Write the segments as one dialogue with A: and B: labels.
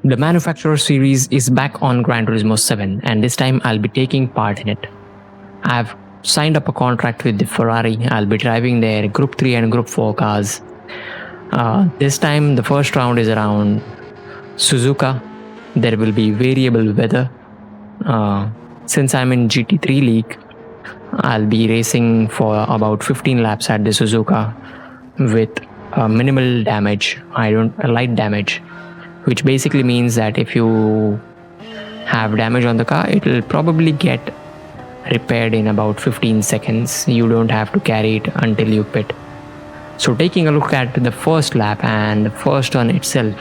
A: The Manufacturer series is back on Gran Turismo 7, and this time I'll be taking part in it. I've signed up a contract with the Ferrari. I'll be driving their Group 3 and Group 4 cars. This time the first round is around Suzuka. There will be variable weather. Since I'm in GT3 League, I'll be racing for about 15 laps at the Suzuka with minimal damage, light damage, which basically means that if you have damage on the car, it will probably get repaired in about 15 seconds. You don't have to carry it until you pit. So taking a look at the first lap and the first turn itself,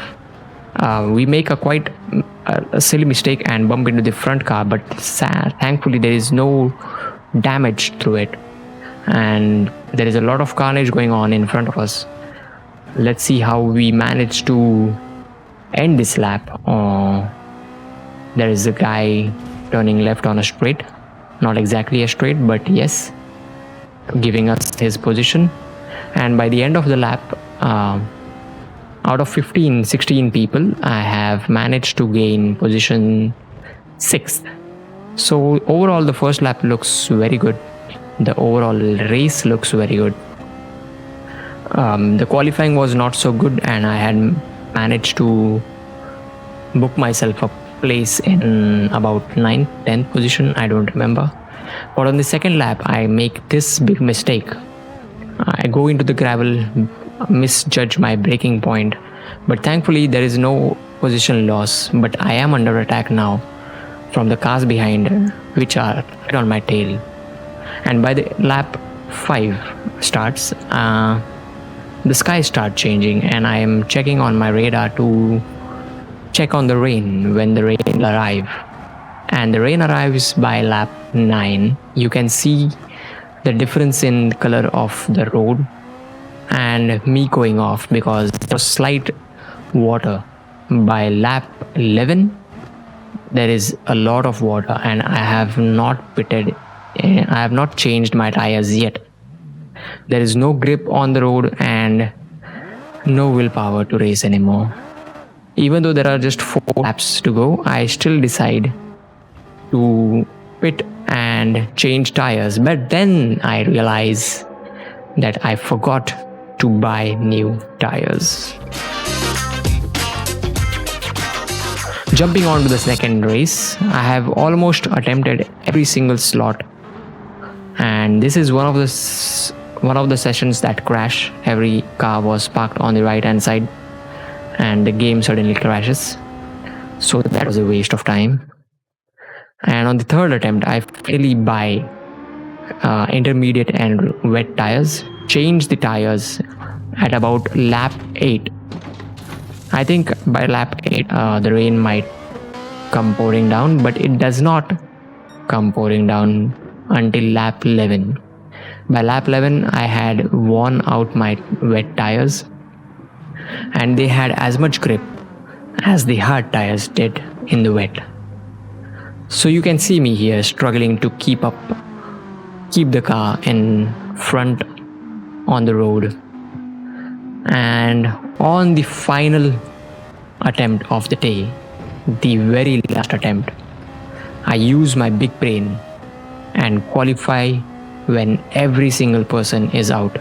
A: we make a silly mistake and bump into the front car, but thankfully there is no damage through it, and there is a lot of carnage going on in front of us. Let's see how we manage to end this lap. There is a guy turning left on a straight, not exactly a straight, but yes, giving us his position. And by the end of the lap, out of 16 people, I have managed to gain position 6th. So overall the first lap looks very good. The overall race looks very good. The qualifying was not so good, and I had managed to book myself a place in about 9th, 10th position, I don't remember. But on the second lap, I make this big mistake. I go into the gravel, misjudge my braking point, but thankfully there is no position loss. But I am under attack now from the cars behind, which are right on my tail. And by the lap 5 starts, the sky starts changing, and I am checking on my radar to check on the rain when the rain will arrive. And the rain arrives by lap 9. You can see the difference in color of the road and me going off because there was slight water. By lap 11, there is a lot of water, and I have not pitted. I have not changed my tires yet. There is no grip on the road and no willpower to race anymore. Even though there are just 4 laps to go, I still decide to pit and change tires. But then I realize that I forgot to buy new tires. Jumping on to the second race, I have almost attempted every single slot, and this is one of the sessions that crash. Every car was parked on the right hand side and the game suddenly crashes, so that was a waste of time. And on the third attempt, I finally buy intermediate and wet tires, change the tires at about lap 8. I think by lap 8 the rain might come pouring down, but it does not come pouring down until lap 11. By lap 11, I had worn out my wet tires, and they had as much grip as the hard tires did in the wet. So you can see me here struggling to keep the car in front on the road. And on the final attempt of the day, the very last attempt, I use my big brain and qualify when every single person is out.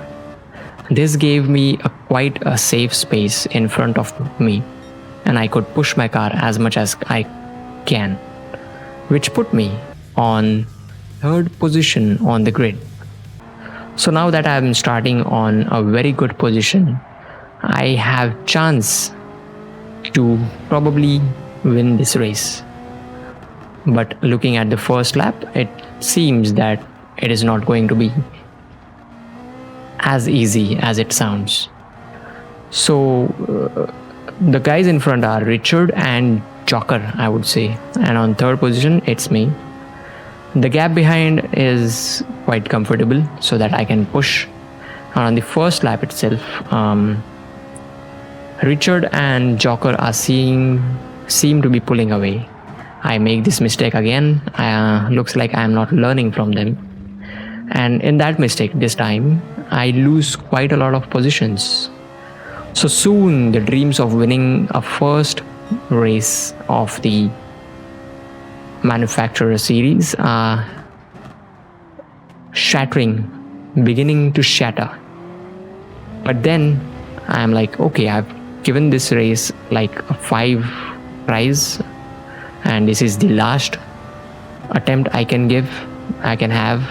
A: This gave me quite a safe space in front of me, and I could push my car as much as I can, which put me on 3rd position on the grid. So now that I'm starting on a very good position, I have chance to probably win this race. But looking at the first lap, it seems that it is not going to be as easy as it sounds. So the guys in front are Richard and Joker, I would say, and on 3rd position it's me. The gap behind is quite comfortable so that I can push. And on the first lap itself, Richard and Joker are seem to be pulling away. I make this mistake again. Looks like I am not learning from them. And in that mistake this time, I lose quite a lot of positions. So soon the dreams of winning a first race of the manufacturer series are beginning to shatter. But then I'm like, okay, I've given this race like 5 tries, and this is the last attempt I can have.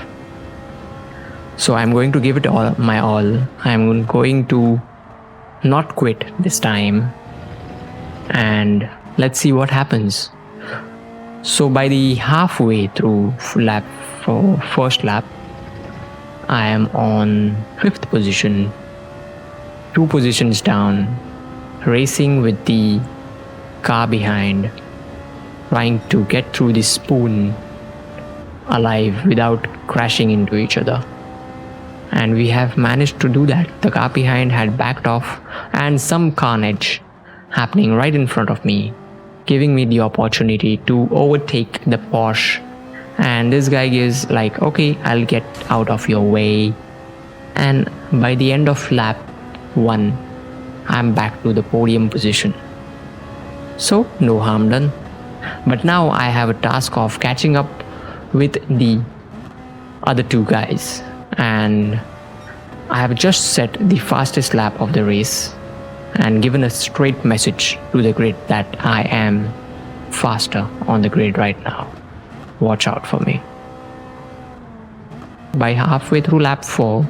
A: So I'm going to give it my all. I'm going to not quit this time, and let's see what happens. So by the halfway through first lap, I am on 5th position, 2 positions down, racing with the car behind, trying to get through the spoon alive without crashing into each other. And we have managed to do that. The car behind had backed off, and some carnage happening right in front of me, giving me the opportunity to overtake the Porsche. And this guy gives like, okay, I'll get out of your way. And by the end of lap 1, I'm back to the podium position. So no harm done. But now I have a task of catching up with the other 2 guys, and I have just set the fastest lap of the race and given a straight message to the grid that I am faster on the grid right now. Watch out for me. By halfway through lap 4,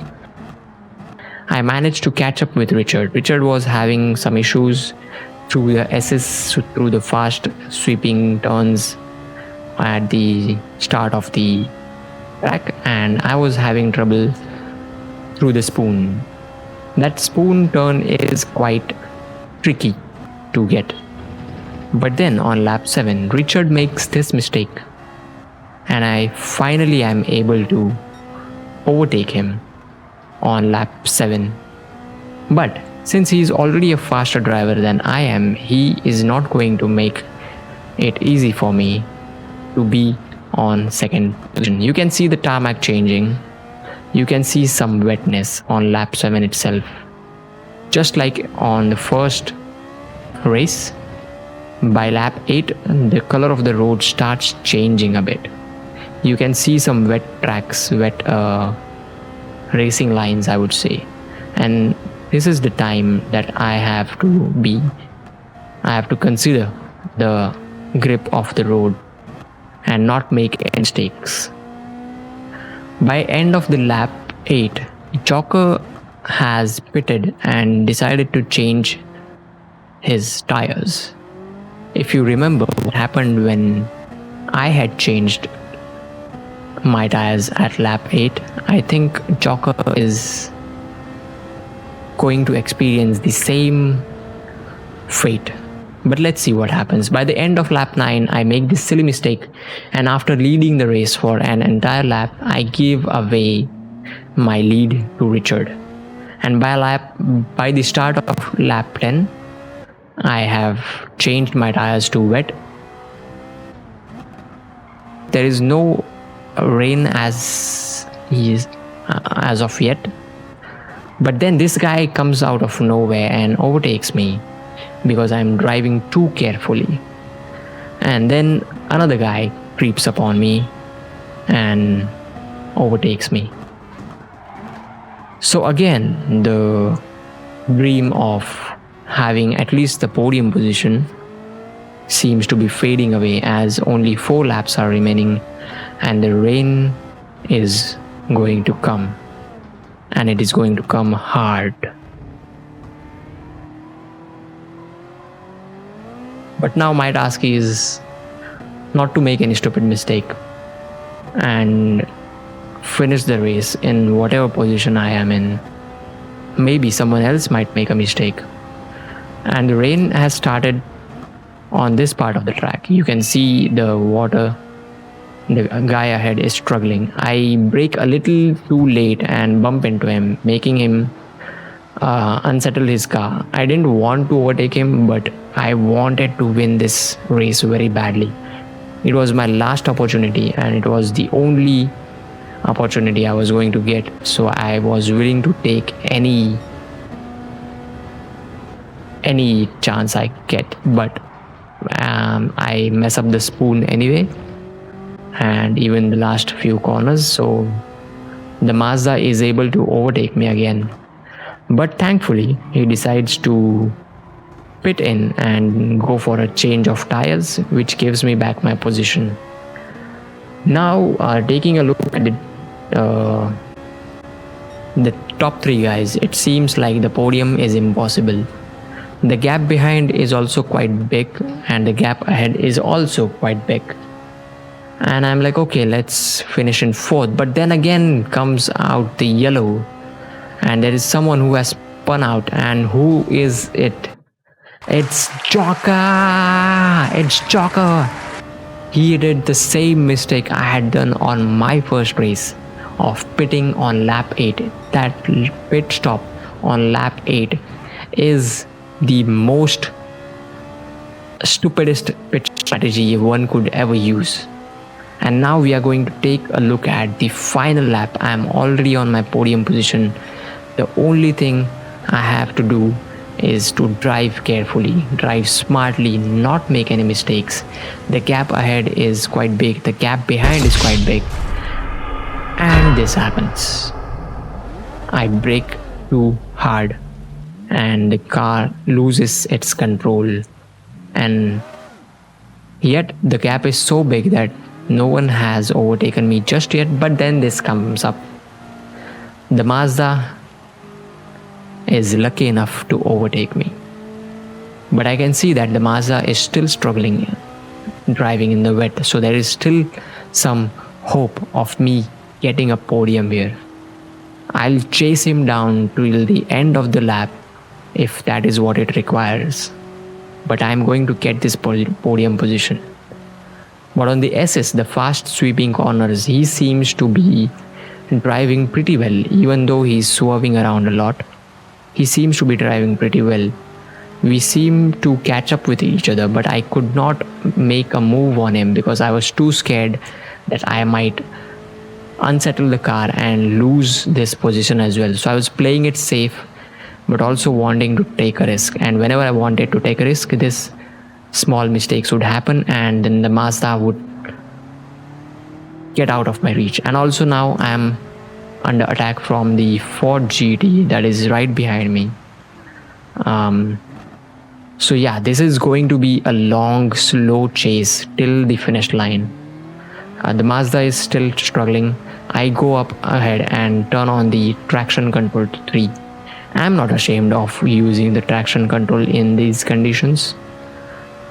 A: I managed to catch up with Richard. Richard was having some issues through the S's, through the fast sweeping turns at the start of the track, and I was having trouble through the spoon. That spoon turn is quite tricky to get. But then on lap 7, Richard makes this mistake, and I finally am able to overtake him on lap 7. But since he is already a faster driver than I am, he is not going to make it easy for me to be on 2nd position. You can see the tarmac changing. You can see some wetness on lap 7 itself. Just like on the first race, by lap 8, the color of the road starts changing a bit. You can see some wet tracks, racing lines, I would say. And this is the time that I have to consider the grip of the road and not make any mistakes. By end of the lap 8, Joker has pitted and decided to change his tires. If you remember what happened when I had changed my tires at lap 8, I think Joker is going to experience the same fate. But let's see what happens. By the end of lap 9, I make this silly mistake, and after leading the race for an entire lap, I give away my lead to Richard. And by the start of lap 10, I have changed my tires to wet. There is no rain as of yet, but then this guy comes out of nowhere and overtakes me because I'm driving too carefully. And then another guy creeps upon me and overtakes me. So again, the dream of having at least the podium position seems to be fading away, as only 4 laps are remaining and the rain is going to come, and it is going to come hard. But now my task is not to make any stupid mistake and finish the race in whatever position I am in. Maybe someone else might make a mistake. And the rain has started on this part of the track. You can see the water. The guy ahead is struggling. I brake a little too late and bump into him, making him unsettle his car. I didn't want to overtake him, but I wanted to win this race very badly. It was my last opportunity, and it was the only opportunity I was going to get. So I was willing to take any chance I get. But I mess up the spoon anyway, and even the last few corners, so the Mazda is able to overtake me again. But thankfully, he decides to pit in and go for a change of tires, which gives me back my position. Now, taking a look at the top three guys, it seems like the podium is impossible. The gap behind is also quite big, and the gap ahead is also quite big. And I'm like, okay, let's finish in fourth. But then again comes out the yellow, and there is someone who has spun out. And who is it? It's Joker! It's Joker! He did the same mistake I had done on my first race of pitting on lap 8. That pit stop on lap 8 is the most stupidest pit strategy one could ever use. And now we are going to take a look at the final lap. I am already on my podium position. The only thing I have to do is to drive carefully, drive smartly, not make any mistakes. The gap ahead is quite big, the gap behind is quite big. And this happens. I brake too hard and the car loses its control. And yet the gap is so big that no one has overtaken me just yet. But then this comes up. The Mazda is lucky enough to overtake me. But I can see that the Mazda is still struggling driving in the wet. So there is still some hope of me getting a podium here. I'll chase him down till the end of the lap if that is what it requires. But I'm going to get this podium position. But on the SS, the fast sweeping corners, he seems to be driving pretty well, even though he's swerving around a lot. He seems to be driving pretty well. We seem to catch up with each other, but I could not make a move on him because I was too scared that I might unsettle the car and lose this position as well. So I was playing it safe, but also wanting to take a risk. And whenever I wanted to take a risk, this small mistakes would happen and then the Mazda would get out of my reach. And also now I am under attack from the Ford GT that is right behind me. So yeah, this is going to be a long, slow chase till the finish line. The Mazda is still struggling. I go up ahead and turn on the traction control to 3. I'm not ashamed of using the traction control in these conditions,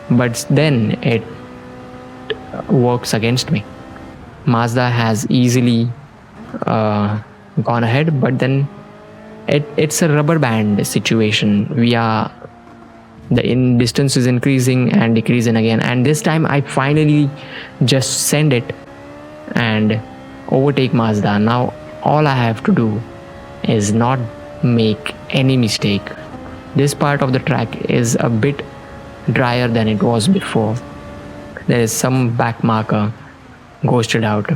A: but then it works against me. Mazda has easily gone ahead, but then it's a rubber band situation. The distance is increasing and decreasing again, and this time I finally just send it and overtake Mazda. Now all I have to do is not make any mistake. This part of the track is a bit drier than it was before. There is some back marker ghosted out,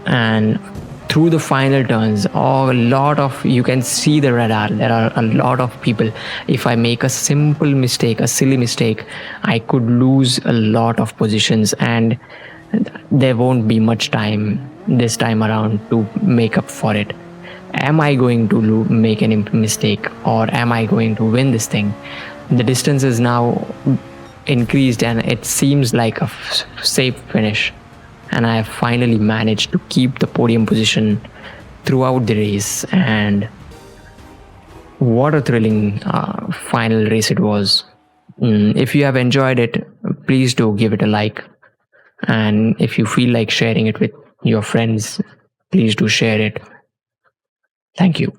A: and through the final turns, you can see the radar. There are a lot of people. If I make a simple mistake, a silly mistake, I could lose a lot of positions, and there won't be much time this time around to make up for it. Am I going to make any mistake, or am I going to win this thing? The distance is now increased and it seems like a safe finish. And I have finally managed to keep the podium position throughout the race. And what a thrilling final race it was. If you have enjoyed it, please do give it a like. And if you feel like sharing it with your friends, please do share it. Thank you.